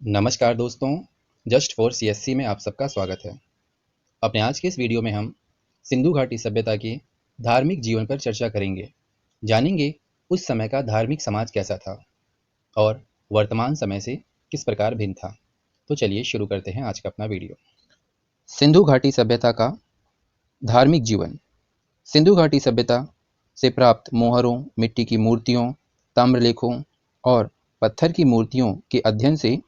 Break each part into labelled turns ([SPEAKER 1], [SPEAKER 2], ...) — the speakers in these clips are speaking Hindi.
[SPEAKER 1] नमस्कार दोस्तों, जस्ट फॉर सीएससी में आप सबका स्वागत है। अपने आज के इस वीडियो में हम सिंधु घाटी सभ्यता के धार्मिक जीवन पर चर्चा करेंगे। जानेंगे उस समय का धार्मिक समाज कैसा था और वर्तमान समय से किस प्रकार भिन्न था। तो चलिए शुरू करते हैं आज का अपना वीडियो। सिंधु घाटी सभ्यता का धार्मिक जीवन। सिंधु घाटी सभ्यता से प्राप्त मोहरों, मिट्टी की मूर्तियों, ताम्रलेखों और पत्थर की मूर्तियों के अध्ययन से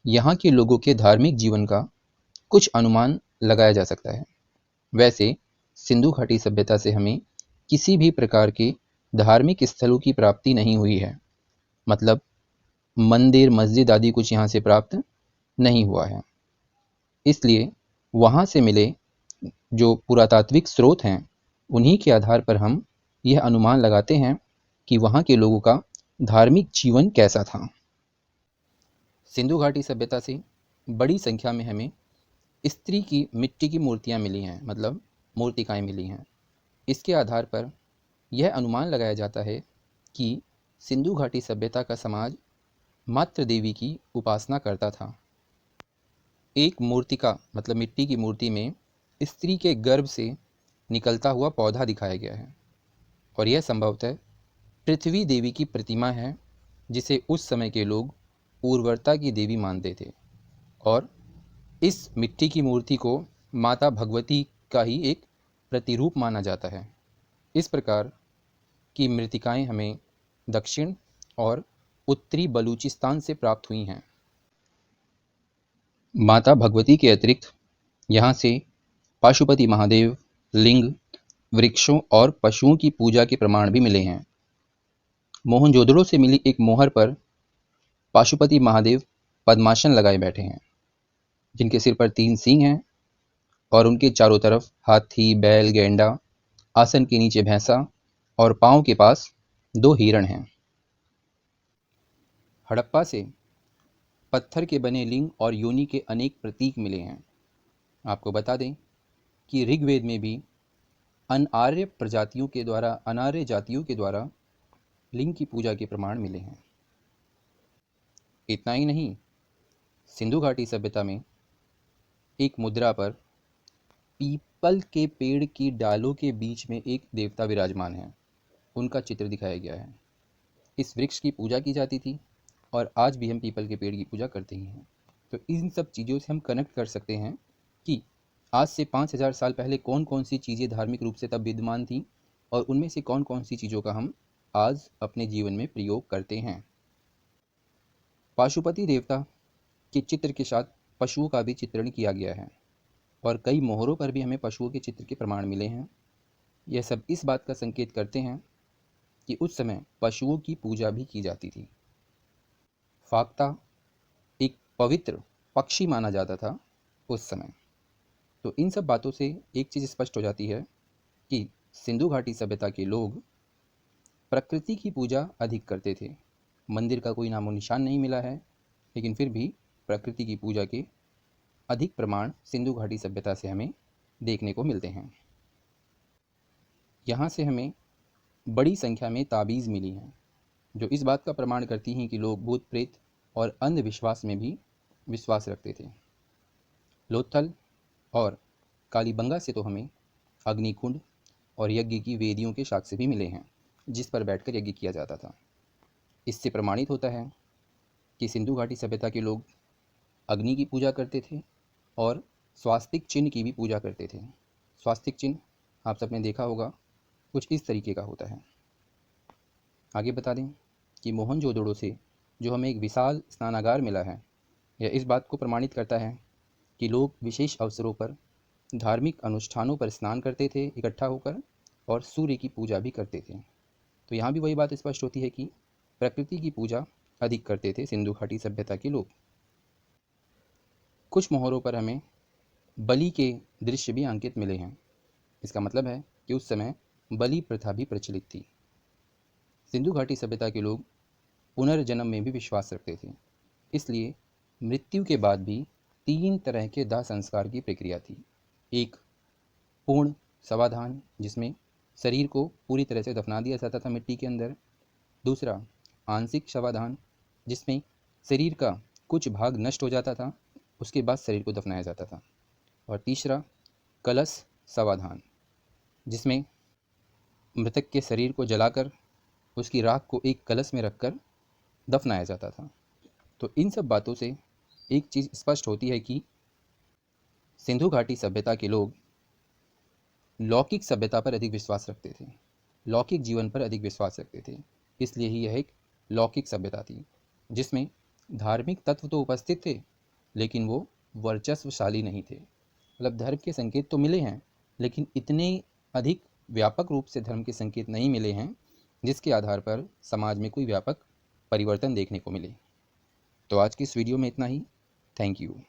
[SPEAKER 1] यहाँ के लोगों के धार्मिक जीवन का कुछ अनुमान लगाया जा सकता है। वैसे सिंधु घाटी सभ्यता से हमें किसी भी प्रकार के धार्मिक स्थलों की प्राप्ति नहीं हुई है, मतलब मंदिर, मस्जिद आदि कुछ यहाँ से प्राप्त नहीं हुआ है। इसलिए वहाँ से मिले जो पुरातात्विक स्रोत हैं, उन्हीं के आधार पर हम यह अनुमान लगाते हैं कि वहाँ के लोगों का धार्मिक जीवन कैसा था। सिंधु घाटी सभ्यता से बड़ी संख्या में हमें स्त्री की मिट्टी की मूर्तियाँ मिली हैं, मतलब मूर्तिकाएँ मिली हैं। इसके आधार पर यह अनुमान लगाया जाता है कि सिंधु घाटी सभ्यता का समाज मातृ देवी की उपासना करता था। एक मूर्तिका मतलब मिट्टी की मूर्ति में स्त्री के गर्भ से निकलता हुआ पौधा दिखाया गया है और यह संभवतः पृथ्वी देवी की प्रतिमा है, जिसे उस समय के लोग उर्वरता की देवी मानते थे और इस मिट्टी की मूर्ति को माता भगवती का ही एक प्रतिरूप माना जाता है। इस प्रकार की मृत्तिकाएं हमें दक्षिण और उत्तरी बलूचिस्तान से प्राप्त हुई हैं। माता भगवती के अतिरिक्त यहाँ से पाशुपति महादेव, लिंग, वृक्षों और पशुओं की पूजा के प्रमाण भी मिले हैं। मोहनजोदड़ो से मिली एक मोहर पर पाशुपति महादेव पद्मासन लगाए बैठे हैं, जिनके सिर पर 3 सींग हैं और उनके चारों तरफ हाथी, बैल, गैंडा, आसन के नीचे भैंसा और पांव के पास 2 हिरण हैं। हड़प्पा से पत्थर के बने लिंग और योनि के अनेक प्रतीक मिले हैं। आपको बता दें कि ऋग्वेद में भी अनार्य जातियों के द्वारा लिंग की पूजा के प्रमाण मिले हैं। इतना ही नहीं, सिंधु घाटी सभ्यता में एक मुद्रा पर पीपल के पेड़ की डालों के बीच में एक देवता विराजमान है, उनका चित्र दिखाया गया है। इस वृक्ष की पूजा की जाती थी और आज भी हम पीपल के पेड़ की पूजा करते ही हैं। तो इन सब चीज़ों से हम कनेक्ट कर सकते हैं कि आज से 5000 साल पहले कौन कौन सी चीज़ें धार्मिक रूप से तब विद्यमान थी और उनमें से कौन कौन सी चीज़ों का हम आज अपने जीवन में प्रयोग करते हैं। पाशुपति देवता के चित्र के साथ पशुओं का भी चित्रण किया गया है और कई मोहरों पर भी हमें पशुओं के चित्र के प्रमाण मिले हैं। यह सब इस बात का संकेत करते हैं कि उस समय पशुओं की पूजा भी की जाती थी। फाक्ता एक पवित्र पक्षी माना जाता था उस समय। तो इन सब बातों से एक चीज़ स्पष्ट हो जाती है कि सिंधु घाटी सभ्यता के लोग प्रकृति की पूजा अधिक करते थे। मंदिर का कोई नामो निशान नहीं मिला है, लेकिन फिर भी प्रकृति की पूजा के अधिक प्रमाण सिंधु घाटी सभ्यता से हमें देखने को मिलते हैं। यहाँ से हमें बड़ी संख्या में ताबीज़ मिली हैं, जो इस बात का प्रमाण करती हैं कि लोग भूत प्रेत और अंधविश्वास में भी विश्वास रखते थे। लोथल और कालीबंगा से तो हमें अग्निकुंड और यज्ञ की वेदियों के साक्ष्य भी मिले हैं, जिस पर बैठकर यज्ञ किया जाता था। इससे प्रमाणित होता है कि सिंधु घाटी सभ्यता के लोग अग्नि की पूजा करते थे और स्वास्तिक चिन्ह की भी पूजा करते थे। स्वास्तिक चिन्ह आप सबने देखा होगा, कुछ इस तरीके का होता है। आगे बता दें कि मोहनजोदड़ो से जो हमें एक विशाल स्नानागार मिला है, यह इस बात को प्रमाणित करता है कि लोग विशेष अवसरों पर धार्मिक अनुष्ठानों पर स्नान करते थे इकट्ठा होकर और सूर्य की पूजा भी करते थे। तो यहाँ भी वही बात स्पष्ट होती है कि प्रकृति की पूजा अधिक करते थे सिंधु घाटी सभ्यता के लोग। कुछ मोहरों पर हमें बलि के दृश्य भी अंकित मिले हैं। इसका मतलब है कि उस समय बलि प्रथा भी प्रचलित थी। सिंधु घाटी सभ्यता के लोग पुनर्जन्म में भी विश्वास रखते थे, इसलिए मृत्यु के बाद भी 3 तरह के दाह संस्कार की प्रक्रिया थी। एक पूर्ण शवाधान, जिसमें शरीर को पूरी तरह से दफना दिया जाता था मिट्टी के अंदर। दूसरा आंशिक शवाधान, जिसमें शरीर का कुछ भाग नष्ट हो जाता था, उसके बाद शरीर को दफनाया जाता था। और तीसरा कलश समाधान, जिसमें मृतक के शरीर को जलाकर उसकी राख को एक कलश में रखकर दफनाया जाता था। तो इन सब बातों से एक चीज़ स्पष्ट होती है कि सिंधु घाटी सभ्यता के लोग लौकिक सभ्यता पर अधिक विश्वास रखते थे, लौकिक जीवन पर अधिक विश्वास रखते थे। इसलिए ही यह एक लौकिक सभ्यता थी, जिसमें धार्मिक तत्व तो उपस्थित थे लेकिन वो वर्चस्वशाली नहीं थे। मतलब धर्म के संकेत तो मिले हैं, लेकिन इतने अधिक व्यापक रूप से धर्म के संकेत नहीं मिले हैं जिसके आधार पर समाज में कोई व्यापक परिवर्तन देखने को मिले। तो आज की इस वीडियो में इतना ही। Thank you.